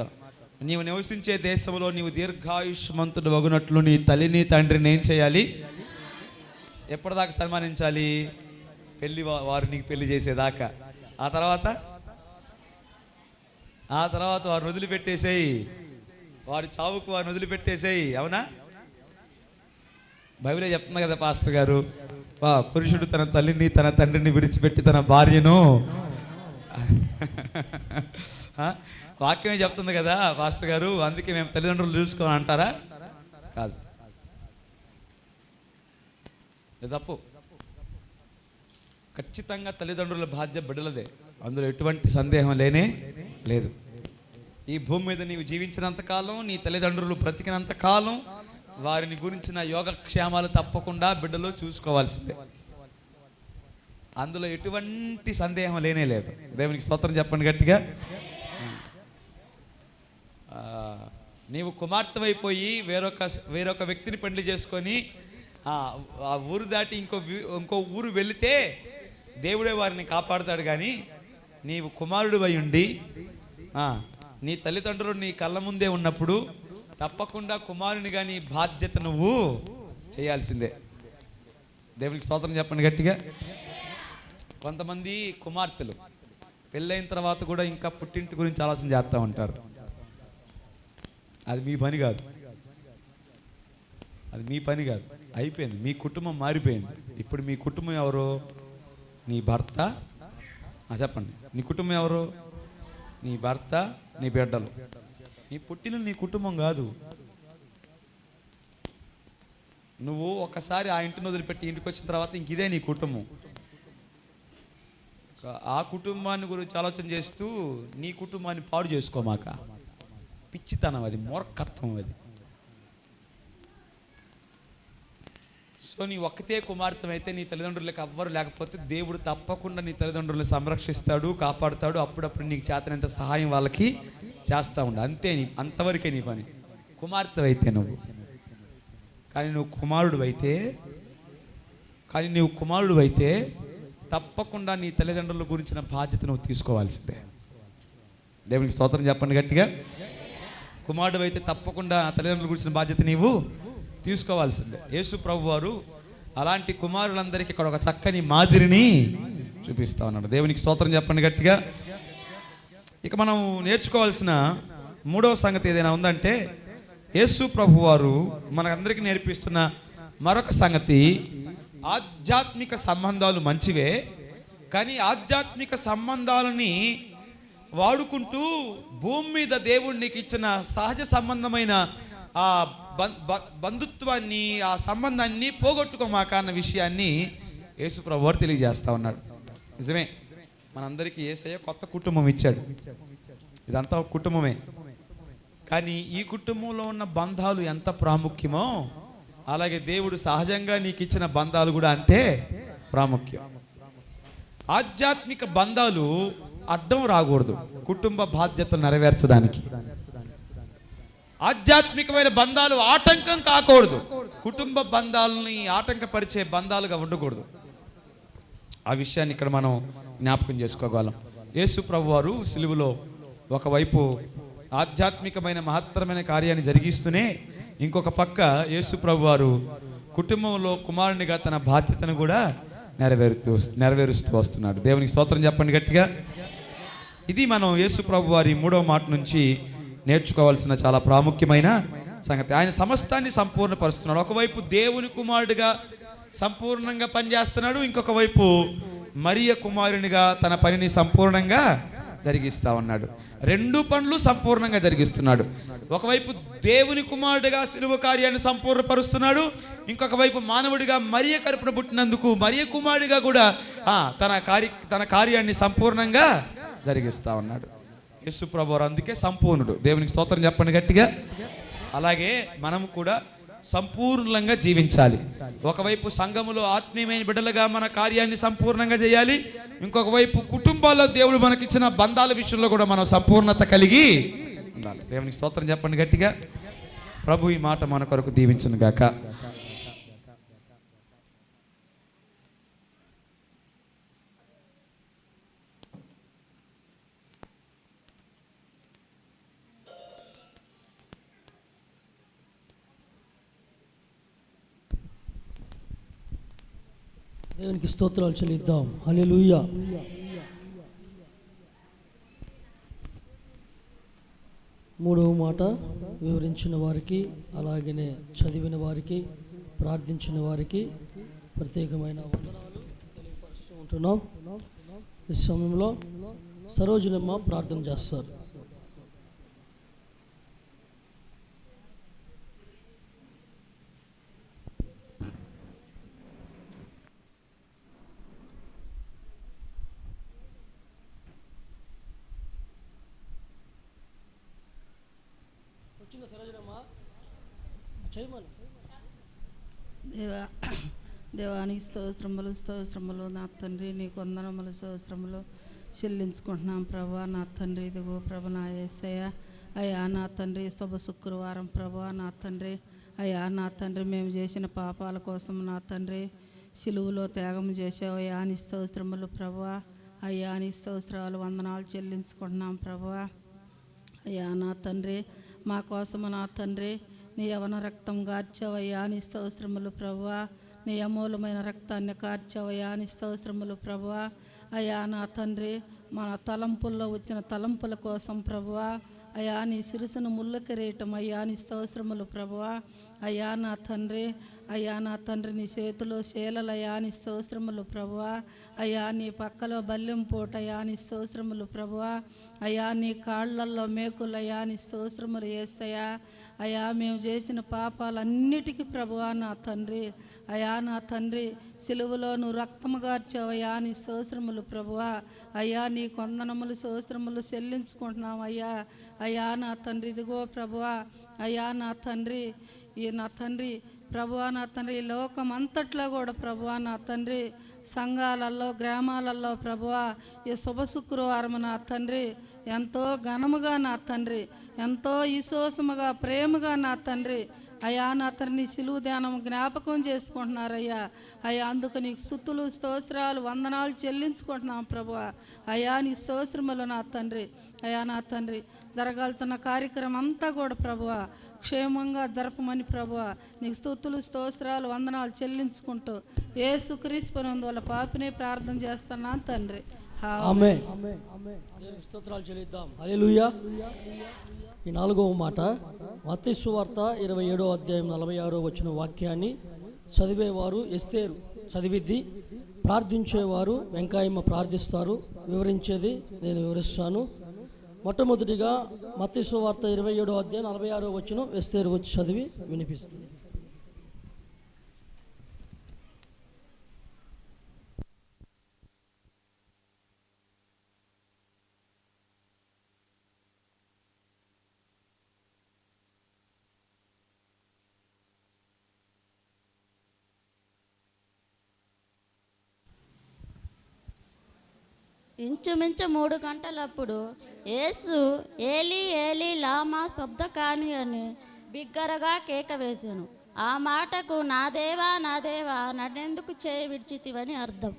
నీవు నివసించే దేశంలో నీవు దీర్ఘాయుష్మంతుడు వగునట్లు నీ తల్లిని తండ్రిని ఏం చేయాలి, ఎప్పటిదాకా సన్మానించాలి, వారు నీకు పెళ్లి చేసేదాకా. ఆ తర్వాత వారిని వదిలిపెట్టేసేయి, వారి చావుకు వారిని వదిలిపెట్టేసేయి. అవునా? బైబిలే చెప్తుంది కదా పాస్టర్ గారు, పురుషుడు తన తల్లిని తన తండ్రిని విడిచిపెట్టి తన భార్యను, వాక్యమే చెప్తుంది కదా పాస్టర్ గారు, అందుకే మేము తల్లిదండ్రులు చూసుకోమని అంటారా? కాదు, తప్పు. ఖచ్చితంగా తల్లిదండ్రుల బాధ్యత బిడ్డలదే, అందులో ఎటువంటి సందేహం లేనే లేదు. ఈ భూమి మీద నీవు జీవించినంత కాలం, నీ తల్లిదండ్రులు బ్రతికినంత కాలం వారిని గురించిన యోగక్షేమాలు తప్పకుండా బిడ్డలు చూసుకోవాల్సిందే, అందులో ఎటువంటి సందేహం లేనే లేదు. దేవునికి స్తోత్రం చెప్పండి గట్టిగా. నీవు కుమార్తెవైపోయి వేరొక వ్యక్తిని పెళ్లి చేసుకొని ఆ ఊరు దాటి ఇంకో ఊరు వెళితే దేవుడే వారిని కాపాడుతాడు. కానీ నీవు కుమారుడు అయి ఉండి నీ తల్లిదండ్రులు నీ కళ్ళ ముందే ఉన్నప్పుడు తప్పకుండా కుమారునిగా నీ బాధ్యత నువ్వు చేయాల్సిందే. దేవునికి స్తోత్రం చెప్పండి గట్టిగా. కొంతమంది కుమార్తెలు పెళ్ళైన తర్వాత కూడా ఇంకా పుట్టింటి గురించి ఆలోచన చేస్తూ ఉంటారు. అది మీ పని కాదు, అది మీ పని కాదు. అయిపోయింది, మీ కుటుంబం మారిపోయింది. ఇప్పుడు మీ కుటుంబం ఎవరు? నీ భర్త. చెప్పండి, నీ కుటుంబం ఎవరు? నీ భర్త, నీ బిడ్డలు. నీ పుట్టిన నీ కుటుంబం కాదు. నువ్వు ఒకసారి ఆ ఇంటిని వదిలిపెట్టి ఇంటికి వచ్చిన తర్వాత ఇంక ఇదే నీ కుటుంబం. ఆ కుటుంబాన్ని గురించి ఆలోచన చేస్తూ నీ కుటుంబాన్ని పాడు చేసుకోమాక. పిచ్చితనం అది, మూర్ఖత్వం అది. సో నీ ఒక్కతే కుమార్తె అయితే నీ తల్లిదండ్రులకు ఎవ్వరు లేకపోతే దేవుడు తప్పకుండా నీ తల్లిదండ్రులను సంరక్షిస్తాడు, కాపాడుతాడు. అప్పుడప్పుడు నీకు చేతనంత సహాయం వాళ్ళకి చేస్తూ ఉండు. అంతే, అంతవరకే నీ పని. కుమార్తె అయితే నువ్వు. కానీ నువ్వు కుమారుడు అయితే తప్పకుండా నీ తల్లిదండ్రుల గురించిన బాధ్యత నువ్వు తీసుకోవాల్సిందే. దేవునికి స్తోత్రం చెప్పండి గట్టిగా. కుమారుడు అయితే తప్పకుండా తల్లిదండ్రుల గురించిన బాధ్యత నీవు తీసుకోవాల్సిందే. యేసు ప్రభు వారు అలాంటి కుమారులందరికీ ఇక్కడ ఒక చక్కని మాదిరిని చూపిస్తా ఉన్నాడు. దేవునికి స్తోత్రం చెప్పండి గట్టిగా. ఇక మనం నేర్చుకోవాల్సిన మూడవ సంగతి ఏదైనా ఉందంటే, యేసు ప్రభు వారు మనకందరికీ నేర్పిస్తున్న మరొక సంగతి, ఆధ్యాత్మిక సంబంధాలు మంచివే, కానీ ఆధ్యాత్మిక సంబంధాలని వాడుకుంటూ భూమి మీద దేవుడు నీకు ఇచ్చిన సహజ సంబంధమైన ఆ బంధుత్వాన్ని, ఆ సంబంధాన్ని పోగొట్టుకోమాక అన్న విషయాన్ని యేసు ప్రభు వారు తెలియజేస్తా ఉన్నాడు. నిజమే, మనందరికీ యేసయ్య కొత్త కుటుంబం ఇచ్చాడు. ఇదంతా ఒక కుటుంబమే. కానీ ఈ కుటుంబంలో ఉన్న బంధాలు ఎంత ప్రాముఖ్యమో అలాగే దేవుడు సహజంగా నీకు ఇచ్చిన బంధాలు కూడా అంతే ప్రాముఖ్యం. ఆధ్యాత్మిక బంధాలు అడ్డం రాకూడదు కుటుంబ బాధ్యతలు నెరవేర్చడానికి. ఆధ్యాత్మికమైన బంధాలు ఆటంకం కాకూడదు, కుటుంబ బంధాలని ఆటంకపరిచే బంధాలుగా ఉండకూడదు. ఆ విషయాన్ని ఇక్కడ మనం జ్ఞాపకం చేసుకోగలం. యేసు ప్రభు వారు సిలువలో ఒకవైపు ఆధ్యాత్మికమైన మహత్తరమైన కార్యాన్ని జరిగిస్తూనే ఇంకొక పక్క యేసు ప్రభు వారు కుటుంబంలో కుమారునిగా తన బాధ్యతను కూడా నెరవేరుస్తూ వస్తున్నాడు. దేవునికి స్తోత్రం చెప్పండి గట్టిగా. ఇది మనం యేసు ప్రభు వారి మూడవ మాట నుంచి నేర్చుకోవాల్సిన చాలా ప్రాముఖ్యమైన సంగతి. ఆయన సమస్తాన్ని సంపూర్ణపరుస్తున్నాడు. ఒకవైపు దేవుని కుమారుడిగా సంపూర్ణంగా పనిచేస్తున్నాడు, ఇంకొక వైపు మరియ కుమారునిగా తన పనిని సంపూర్ణంగా జరిగిస్తా ఉన్నాడు. రెండు పనులు సంపూర్ణంగా జరిగిస్తున్నాడు. ఒకవైపు దేవుని కుమారుడిగా సిలువ కార్యాన్ని సంపూర్ణపరుస్తున్నాడు, ఇంకొక వైపు మానవుడిగా మరియ కడుపున పుట్టినందుకు మరియ కుమారుడిగా కూడా తన కార్యాన్ని సంపూర్ణంగా జరిగిస్తా ఉన్నాడు. యేసు ప్రభువు అందుకే సంపూర్ణుడు. దేవునికి స్తోత్రం చెప్పండి గట్టిగా. అలాగే మనం కూడా సంపూర్ణంగా జీవించాలి. ఒకవైపు సంఘములో ఆత్మీయమైన బిడ్డలుగా మన కార్యాన్ని సంపూర్ణంగా చేయాలి, ఇంకొక వైపు కుటుంబాల్లో దేవుడు మనకిచ్చిన బంధాల విషయంలో కూడా మనం సంపూర్ణత కలిగి ఉండాలి. దేవునికి స్తోత్రం చెప్పండి గట్టిగా. ప్రభు ఈ మాట మన కొరకు దీవించును గాక. దేవునికి స్తోత్రాలు చెల్లిద్దాం. హల్లెలూయా. మూడవ మాట వివరించిన వారికి, అలాగనే చదివిన వారికి, ప్రార్థించిన వారికి ప్రత్యేకమైన వందనాలు తెలియపరుస్తూ ఉంటున్నాం. ఈ సమయంలో సరోజనమ్మ ప్రార్థన చేస్తారు. దేవానికి స్తోత్రములు నా తండ్రి, నీకు వందనములు స్తోత్రములు చెల్లించుకుంటున్నాం ప్రభా. నా తండ్రి, ఇదిగో ప్రభు నా యేసయ్య అయ్యా నా తండ్రి, శుభ శుక్రవారం ప్రభా. నా తండ్రి అయ్యా నా తండ్రి, మేము చేసిన పాపాల కోసం నా తండ్రి సిలువలో త్యాగం చేసావు అయ్యా. నీ స్తోత్రములు ప్రభా. అయ్యా నీ స్తోత్రాలు వందనాలు చెల్లించుకుంటున్నాం ప్రభా. అయ్యా నా తండ్రి, మా కోసము నా తండ్రి నీ యవన రక్తం కార్చావయ్యా. నీ స్తోత్రములు ప్రభువా. నీ అమూలమైన రక్తాన్ని కార్చావయ్యా. నీ స్తోత్రములు ప్రభువా. అయ్యా నా తండ్రి, మన తలంపుల్లో వచ్చిన తలంపుల కోసం ప్రభువా. అయ్యా నీ శిరసును ముళ్ళ కిరీటం అయ్యా. నీ స్తోత్రములు ప్రభువా. అయ్యా నా తండ్రి, అయ్యా నా తండ్రి, నీ చేతిలో శీలలయ్యా. నీ స్తోత్రములు ప్రభువా. అయ్యా నీ పక్కలో బల్లెం పోటయ్యా. నీ స్తోత్రములు ప్రభువా. అయ్యా నీ కాళ్ళల్లో మేకులయ్యా. నీ స్తోత్రములు యేసయ్యా. అయ్యా మేము చేసిన పాపాలన్నిటికీ ప్రభువా నా తండ్రి, అయ్యా నా తండ్రి సిలువలో నువ్వు రక్తము గార్చావయ్యా. నీ స్తోత్రములు ప్రభువా. అయ్యా నీ కొందనములు స్తోత్రములు చెల్లించుకుంటున్నాం అయ్యా. అయ్యా నా తండ్రి, ఇదిగో ప్రభువా. అయ్యా నా తండ్రి, ఈ నా తండ్రి ప్రభువా, నా తండ్రి ఈ లోకం అంతట్లో కూడా ప్రభువా నా తండ్రి సంఘాలలో గ్రామాలలో ప్రభువా ఈ శుభ శుక్రవారం నా తండ్రి ఎంతో ఘనముగా నా తండ్రి, ఎంతో విశ్వాసముగా ప్రేమగా నా తండ్రి అయ్యా నా తండ్రి నీ సిలువ ధ్యానం జ్ఞాపకం చేసుకుంటున్నారయ్యా. అయ్యా అందుకు నీకు స్తుతులు స్తోత్రాలు వందనాలు చెల్లించుకుంటున్నాం ప్రభువా. అయ్యా నీ స్తోత్రములు నా తండ్రి. అయ్యా నా తండ్రి జరగాల్సిన కార్యక్రమం అంతా కూడా ప్రభువా క్షేమంగా జరపమని ప్రభువా నీకు స్తుతులు స్తోత్రాలు వందనాలు చెల్లించుకుంటూ యేసుక్రీస్తు వాళ్ళ పాపినే ప్రార్థన చేస్తున్నాను తండ్రి. ఆమేన్. దేవునికి స్తోత్రాలు చెల్లిద్దాం. హల్లెలూయా. ఈ నాలుగవ మాట మత్తయి సువార్త 27వ అధ్యాయం 46వ వచన వాక్యాన్ని చదివేవారు ఎస్తేరు చదివిద్ది, ప్రార్థించేవారు వెంకాయమ్మ ప్రార్థిస్తారు. వివరించేది నేను వివరిస్తాను. మొట్టమొదటిగా మత్తయి సువార్త 27వ అధ్యాయం 46వ వచనం ఎస్తేరు వచ్చి చదివి వినిపిస్తుంది. ఇంచుమించు 3 గంటలప్పుడు యేసు ఏలీ ఏలీ లామా శబ్దకాని అని బిగ్గరగా కేక వేశాను. ఆ మాటకు నా దేవా నన్నెందుకు చేయి విడిచితివని అర్థం.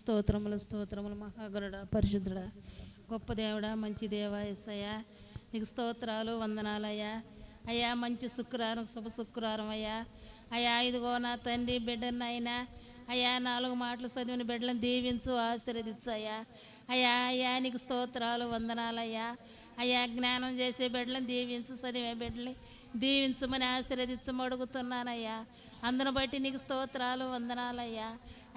స్తోత్రములు మహాగరుడా పరిశుద్ధుడా గొప్ప దేవుడా మంచి దేవా యేసయ్యా నీకు స్తోత్రాలు వందనాలయ్యా. అయ్యా మంచి శుక్రవారం శుభ శుక్రవారం అయ్యా. అయ్యా ఇదిగో నా తండ్రి బిడ్డనైనా అయ్యా 4 మాటలు చదివిన బిడ్డలను దీవించు ఆశీర్వదించు అయ్యా. అయ్యా నీకు స్తోత్రాలు వందనాలయ్యా. అయ్యా జ్ఞానం చేసే బిడ్డలను దీవించు, చదివే బిడ్డల్ని దీవించమని ఆశీర్వదించమని అడుగుతున్నానయ్యా. అందును బట్టి నీకు స్తోత్రాలు వందనాలయ్యా.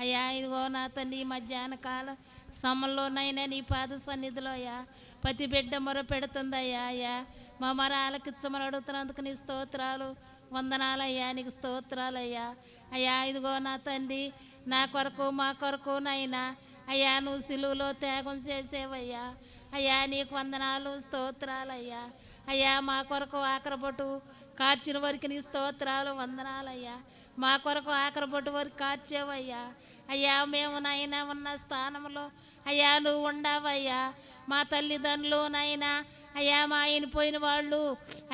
అయ్యా ఇదిగో నా తండ్రి మధ్యాహ్న కాలం సమల్లోనైనా నీ పాద సన్నిధిలో అయ్యా ప్రతి బిడ్డ మొర పెడుతుందయ్యా. అయ్యా మా మొర ఆలకించమని అడుగుతున్నందుకు నీ స్తోత్రాలు వందనాలయ్యా. నీకు స్తోత్రాలయ్యా. అయ్యా ఇదిగో నా తండ్రి నా కొరకు మా కొరకు నైనా అయ్యా నువ్వు సిలువలో త్యాగం చేసేవయ్యా. అయ్యా నీకు వందనాలు స్తోత్రాలయ్యా. అయ్యా మా కొరకు ఆఖరబొట్టు కార్చిన వరకు నీ స్తోత్రాలు వందనాలయ్యా. మా కొరకు ఆఖరబొట్టు వరకు కార్చేవయ్యా. అయ్యా మేము నైనా ఉన్న స్థానంలో అయ్యా నువ్వు ఉండవయ్యా. మా తల్లిదండ్రులు నాయనా అయ్యా మా ఆయన పోయిన వాళ్ళు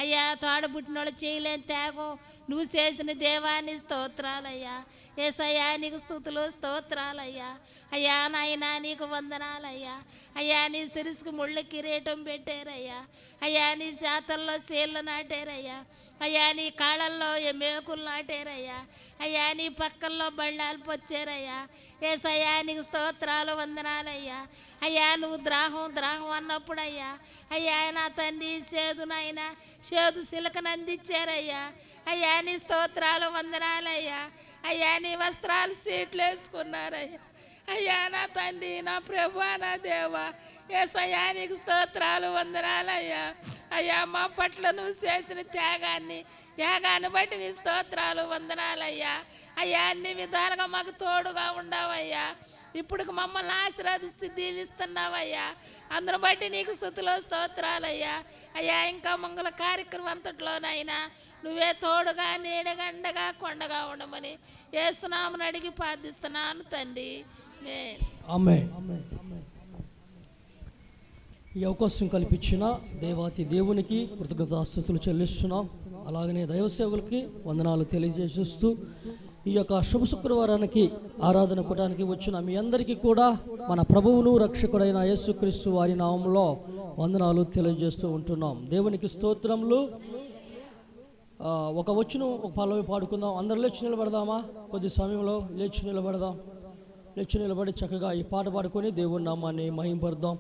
అయ్యా తోడబుట్టిన వాళ్ళు చేయలేని త్యాగం నువ్వు చేసిన దేవాన్ని స్తోత్రాలయ్యా. యేసయ్యా నీకు స్తుతులు స్తోత్రాలయ్యా. అయ్యా నాయనా నీకు వందనాలయ్యా. అయ్యా నీ శిరస్సుకు ముళ్ళ కిరీటం పెట్టారయ్యా. అయ్యా నీ శాతల్లో సీళ్ళు నాటారయ్యా. అయ్యా నీ కాళ్ళల్లో మేకులు నాటారయ్యా. అయ్యా నీ పక్కల్లో బళ్ళాలు పొచ్చారయ్యా. యేసయ్యా నీకు స్తోత్రాలు వందనాలయ్యా. అయ్యా నువ్వు ద్రాహం అన్నప్పుడు అయ్యా అయ్యా నా తండ్రి సేదు నాయన సేదు సిలకను అందించారయ్యా. అయ్యా నీ స్తోత్రాలు వందనాలయ్యా. అయ్యా నీ వస్త్రాలు సీట్లు వేసుకున్నారయ్యా. అయ్యా నా తండ్రి నా ప్రభువా నా దేవా యేసయ్యా నీకు స్తోత్రాలు వందనాలయ్యా. అయ్యా మా పట్ల నువ్వు చేసిన యాగాన్ని బట్టి నీ స్తోత్రాలు వందనాలయ్యా. అయ్యా అన్ని విధాలుగా మాకు తోడుగా ఉండవయ్యా. ఇప్పుడు మమ్మల్ని ఆశీర్వదిస్తూ దీవిస్తున్నావయ్యా. అందును బట్టి నీకు స్తుతులు స్తోత్రాలయ్యా. అయ్యా ఇంకా మంగళ కార్యక్రమం అంతట్లోనైనా నువ్వే తోడుగా నీడగండగా కొండగా ఉండమని యేసునామమున అడిగి ప్రార్థిస్తున్నాను తండ్రి. ఆమేన్. ఈ అవకాశం కల్పించిన దేవాతి దేవునికి కృతజ్ఞతాస్తుతులు చెల్లిస్తున్నాం. అలాగనే దైవ సేవకులకి వందనాలు తెలియజేస్తూ ఈ యొక్క శుభ శుక్రవారానికి ఆరాధన కూటానికి వచ్చిన మీ అందరికీ కూడా మన ప్రభువును రక్షకుడైన యేసుక్రీస్తు వారి నామంలో వందనాలు తెలియజేస్తూ ఉంటున్నాం. దేవునికి స్తోత్రములు. ఒక పల్లవి పాడుకుందాం. అందరూ లేచి నిలబడదామా? కొద్ది సమయంలో లేచి నిలబడి చక్కగా ఈ పాట పాడుకొని దేవుని నామాన్ని మహింపరుద్దాం.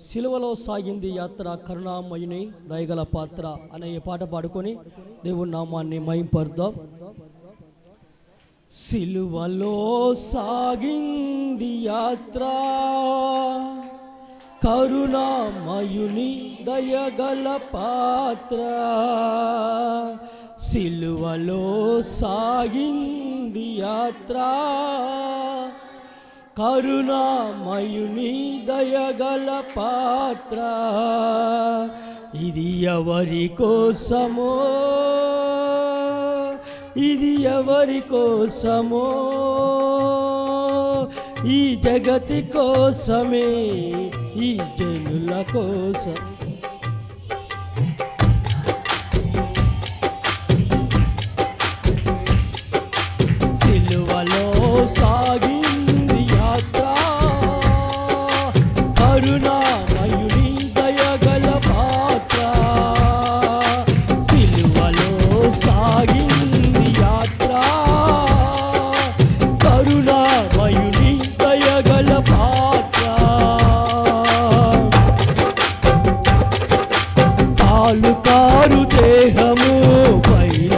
సిలువలో సాగింది యాత్ర కరుణామయుని దయగల పాత్ర అనే ఈ పాట పాడుకొని దేవుని నామాన్ని మహింపరుద్దాం. సిలువలో సాగింది యాత్ర కరుణామయుని దయగల పాత్ర. సిలువలో సాగింది యాత్ర కరుణామయుని దయగల పాత్ర. ఇది ఎవరి కోసమో ఈ జగతి కోసమే ఈ జనుల కోసం. సిలువలో సాగింది యాత్ర కరుణామయుని దయగల పాత్ర. సిలువలో సాగింది యాత్ర కరుణామయుని దయగల పాత్ర. కాలు దేహము పైన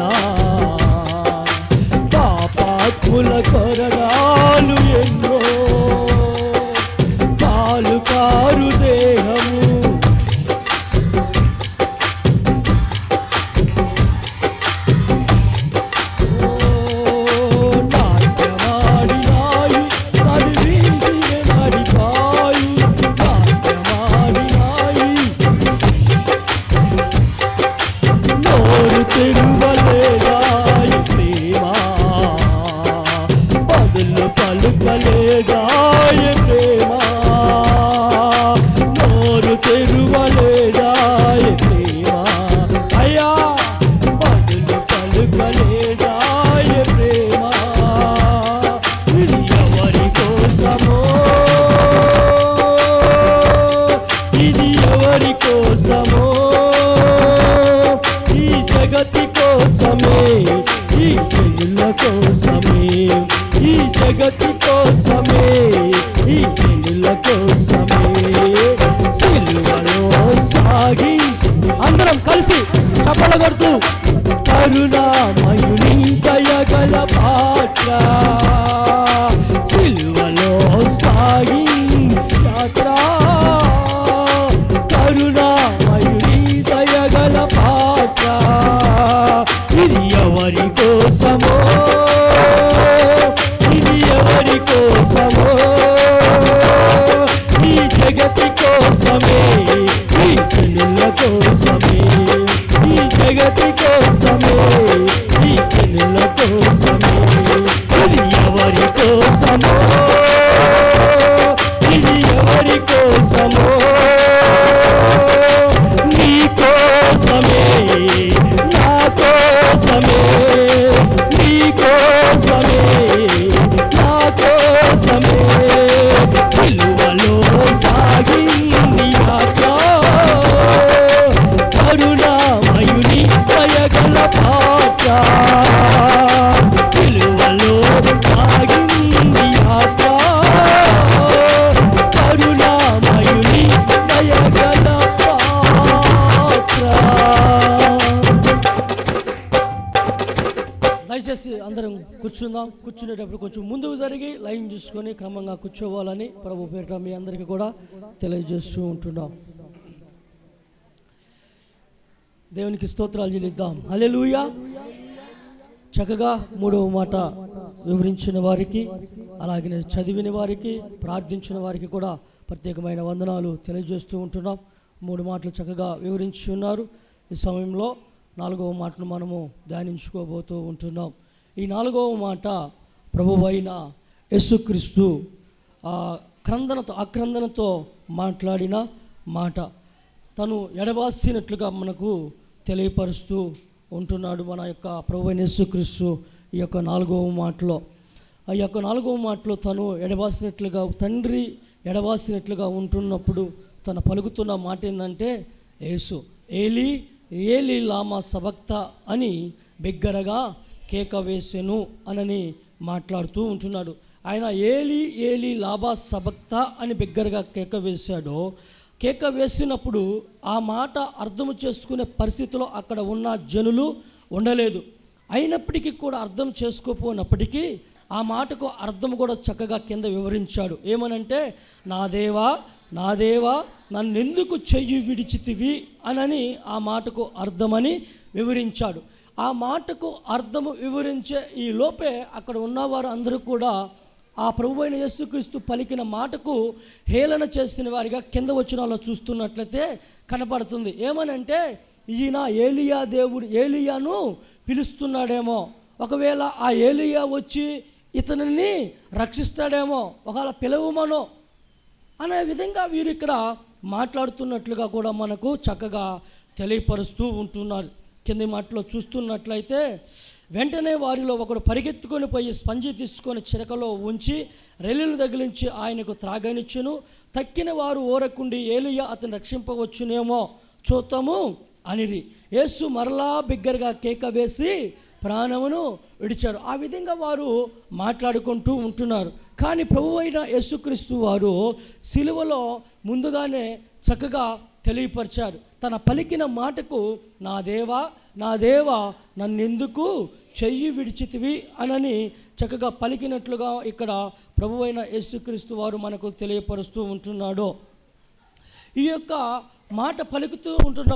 పాపాత్ముల కొరడాలు ఎన్నో. కాలు దేహము నాట్యమాడినాయి నడివీధిన నడిపాయి. నాట్యమాడినాయి నోరు తెరువలేదాయి ప్రేమ బదులు పలుకలేదాయి ప్రేమ. నోరు తెరువలేదాయి ప్రేమ అయ్యా బదులు పలుకలేదాయి ప్రేమ. ఇది ఎవరి కోసమో ఈ జగతి కోసమే ఈ జనుల కోసమే. ఈ జగతి కోసమే ఈ జనుల కోసమే. సిలువలో సాగి అందరం కలిసి చప్పట్లు కొడుతూ కరుణామయుని దయగల పాత్ర. సిలువలో సాగి యాత్ర కరుణామయుని కూర్చుందాం. కూర్చునేటప్పుడు కొంచెం ముందుకు జరిగి లైన్ చూసుకొని క్రమంగా కూర్చోవాలని ప్రభు పేరిట మీ అందరికీ కూడా తెలియజేస్తూ ఉంటున్నాం. దేవునికి స్తోత్రాలు చెల్లిద్దాం. హల్లెలూయా. చక్కగా 3వ మాట వివరించిన వారికి, అలాగే చదివిన వారికి, ప్రార్థించిన వారికి కూడా ప్రత్యేకమైన వందనాలు తెలియజేస్తూ ఉంటున్నాం. 3 మాటలు చక్కగా వివరించి ఉన్నారు. ఈ సమయంలో 4వ మాటను మనము ధ్యానించుకోబోతూ ఉంటున్నాం. ఈ 4వ మాట ప్రభువైన యేసుక్రీస్తు ఆక్రందనతో మాట్లాడిన మాట. తను ఎడబాసినట్లుగా మనకు తెలియపరుస్తూ ఉంటున్నాడు మన యొక్క ప్రభువైన యేసుక్రీస్తు. ఈ యొక్క 4వ మాటలో, ఆ యొక్క 4వ మాటలో తను ఎడబాసినట్లుగా, తండ్రి ఎడబాసినట్లుగా ఉంటున్నప్పుడు తను పలుకుతున్న మాట ఏంటంటే, యేసు ఏలీ ఏలీ లామా సబక్త అని బిగ్గరగా కేక వేసెను అనని మాట్లాడుతూ ఉంటున్నాడు. ఆయన ఏలీ ఏలీ లాబా సబక్త అని బిగ్గరగా కేక వేశాడో, కేక వేసినప్పుడు ఆ మాట అర్థం చేసుకునే పరిస్థితిలో అక్కడ ఉన్న జనులు ఉండలేదు. అయినప్పటికీ కూడా అర్థం చేసుకోపోయినప్పటికీ ఆ మాటకు అర్థం కూడా చక్కగా కింద వివరించాడు. ఏమనంటే, నా దేవా నా దేవా నన్నెందుకు చెయ్యి విడిచితివి అనని ఆ మాటకు అర్థమని వివరించాడు. ఆ మాటకు అర్థము వివరించే ఈ లోపే అక్కడ ఉన్నవారు అందరూ కూడా ఆ ప్రభువైన యేసుక్రీస్తు పలికిన మాటకు హేళన చేసిన వారిగా కింద వచనాల్లో చూస్తున్నట్లయితే కనపడుతుంది. ఏమనంటే, ఈయన ఏలియా దేవుడు ఏలియాను పిలుస్తున్నాడేమో, ఒకవేళ ఆ ఏలియా వచ్చి ఇతనిని రక్షిస్తాడేమో, ఒకవేళ పిలవమనో అనే విధంగా వీరు ఇక్కడ మాట్లాడుతున్నట్లుగా కూడా మనకు చక్కగా తెలియపరుస్తూ ఉంటున్నారు. కింది మాటలో చూస్తున్నట్లయితే, వెంటనే వారిలో ఒకడు పరిగెత్తుకొని పోయి స్పంజి తీసుకొని చిరకలో ఉంచి రెల్లును తగిలించి ఆయనకు త్రాగనిచ్చును. తక్కిన వారు ఓరకుండి ఏలియా అతను రక్షింపవచ్చునేమో చూద్దాము అనిరి. యేసు మరలా బిగ్గరగా కేక వేసి ప్రాణమును విడిచారు. ఆ విధంగా వారు మాట్లాడుకుంటూ ఉంటున్నారు. కానీ ప్రభువైన యేసుక్రీస్తు వారు సిలువలో ముందుగానే చక్కగా తెలియపరిచారు. తన పలికిన మాటకు నా దేవా నా దేవా నన్నెందుకు చెయ్యి విడిచితివి అనని చక్కగా పలికినట్లుగా ఇక్కడ ప్రభువైన యేసుక్రీస్తు వారు మనకు తెలియపరుస్తూ ఉంటున్నాడు. ఈ యొక్క మాట పలుకుతూ ఉంటున్న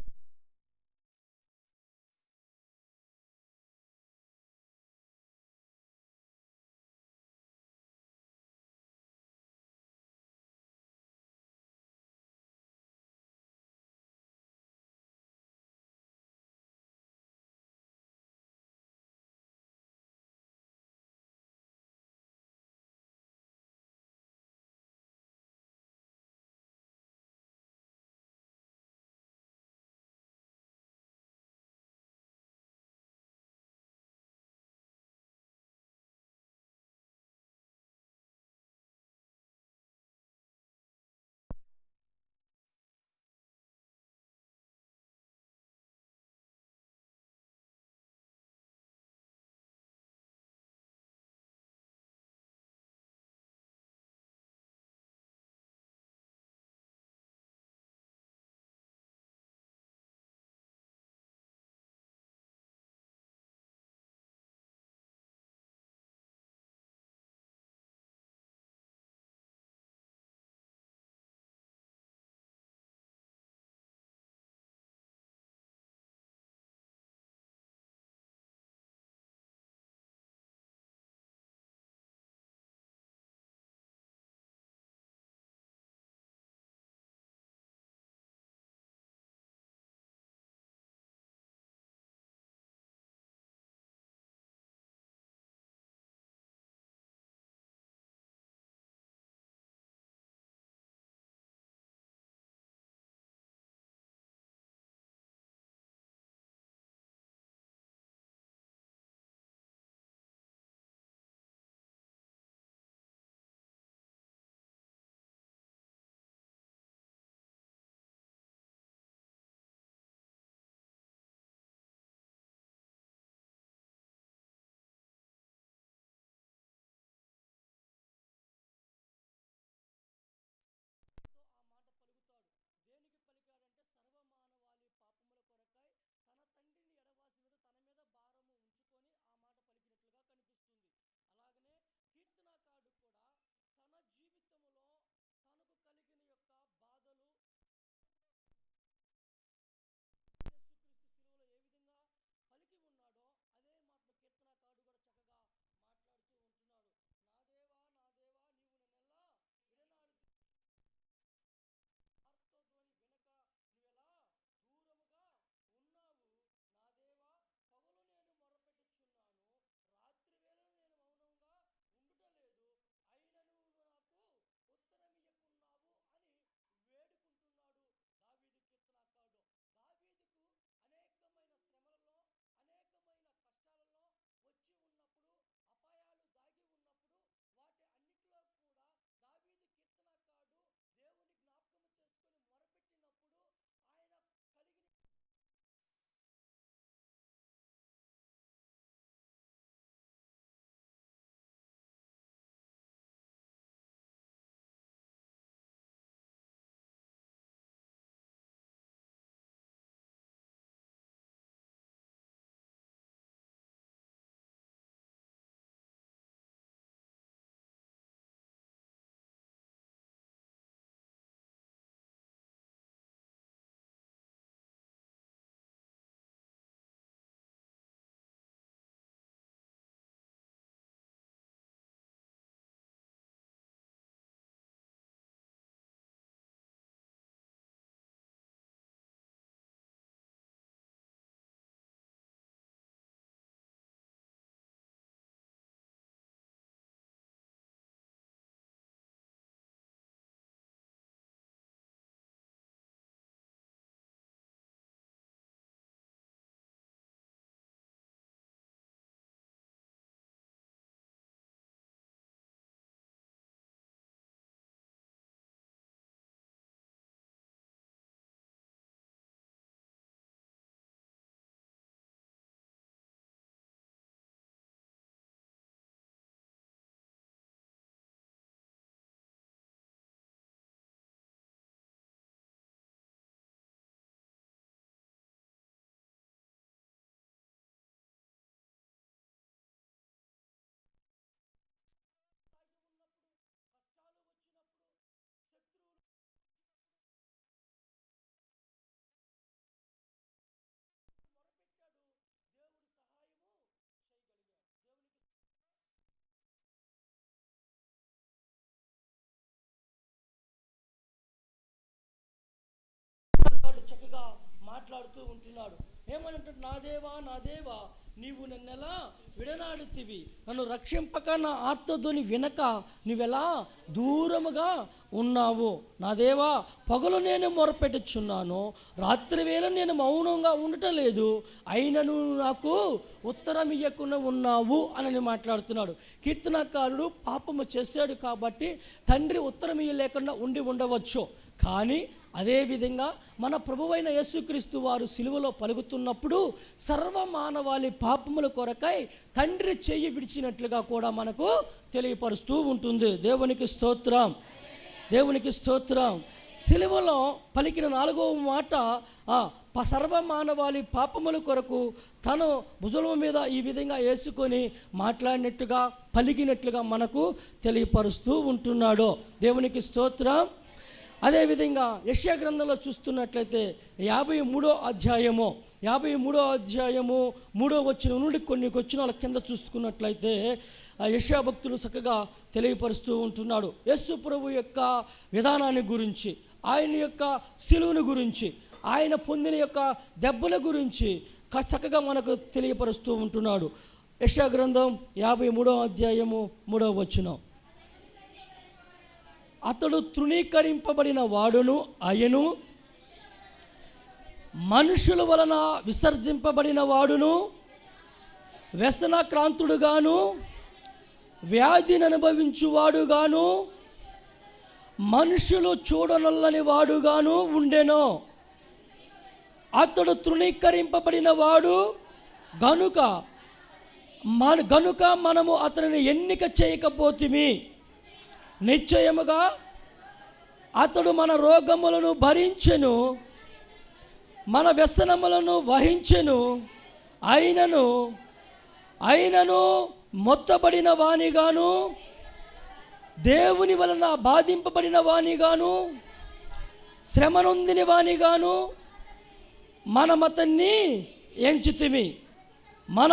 చక్కగా మాట్లాడుతూ ఉంటున్నాడు. ఏమనంటే, నా దేవా నీవు నన్నెలా విడనాడితివి, నన్ను రక్షింపక నా ఆర్తధ్వని వినక నువ్వెలా దూరముగా ఉన్నావు. నా దేవా, పగలు నేను మొరపెట్టుచున్నాను, రాత్రి వేళ నేను మౌనంగా ఉండటం లేదు, అయినను నాకు ఉత్తరం ఇయ్యకుండా ఉన్నావు అని మాట్లాడుతున్నాడు. కీర్తనకారుడు పాపము చేశాడు కాబట్టి తండ్రి ఉత్తరం ఇయ్యలేకుండా ఉండవచ్చు. కానీ అదేవిధంగా మన ప్రభువైన యేసుక్రీస్తు వారు సిలువలో పలుకుతున్నప్పుడు సర్వమానవాళి పాపముల కొరకై తండ్రి చెయ్యి విడిచినట్లుగా కూడా మనకు తెలియపరుస్తూ ఉంటుంది. దేవునికి స్తోత్రం. సిలువలో పలికిన 4వ మాట సర్వమానవాళి పాపముల కొరకు తను భుజం మీద ఈ విధంగా వేసుకొని మాట్లాడినట్టుగా పలికినట్లుగా మనకు తెలియపరుస్తూ ఉంటున్నాడు. దేవునికి స్తోత్రం. అదేవిధంగా యెషయా గ్రంథంలో చూస్తున్నట్లయితే 53వ అధ్యాయము 3వ వచనం నుండి కొన్ని వచనాల కింద చూసుకున్నట్లయితే యెషయా భక్తులు చక్కగా తెలియపరుస్తూ ఉంటున్నాడు. యేసు ప్రభు యొక్క విధానాన్ని గురించి, ఆయన యొక్క సిలువను గురించి, ఆయన పొందిన యొక్క దెబ్బల గురించి చక్కగా మనకు తెలియపరుస్తూ ఉంటున్నాడు. యెషయా గ్రంథం 53వ అధ్యాయము 3వ వచనం, అతడు తృణీకరింపబడిన వాడును అయను, మనుషుల వలన విసర్జింపబడిన వాడును, వ్యసనక్రాంతుడుగాను వ్యాధిని అనుభవించువాడుగాను మనుషులు చూడనొల్లని వాడుగాను ఉండెను. అతడు తృణీకరింపబడిన వాడు గనుక మనము అతనిని ఎన్నిక చేయకపోతిమి. నిశ్చయముగా అతడు మన రోగములను భరించెను, మన వ్యసనములను వహించెను, అయినను మొత్తబడిన వానిగాను, దేవుని వలన బాధింపబడిన వానిగాను, శ్రమనొందిన వానిగాను మనమతన్ని ఎంచితిమి. మన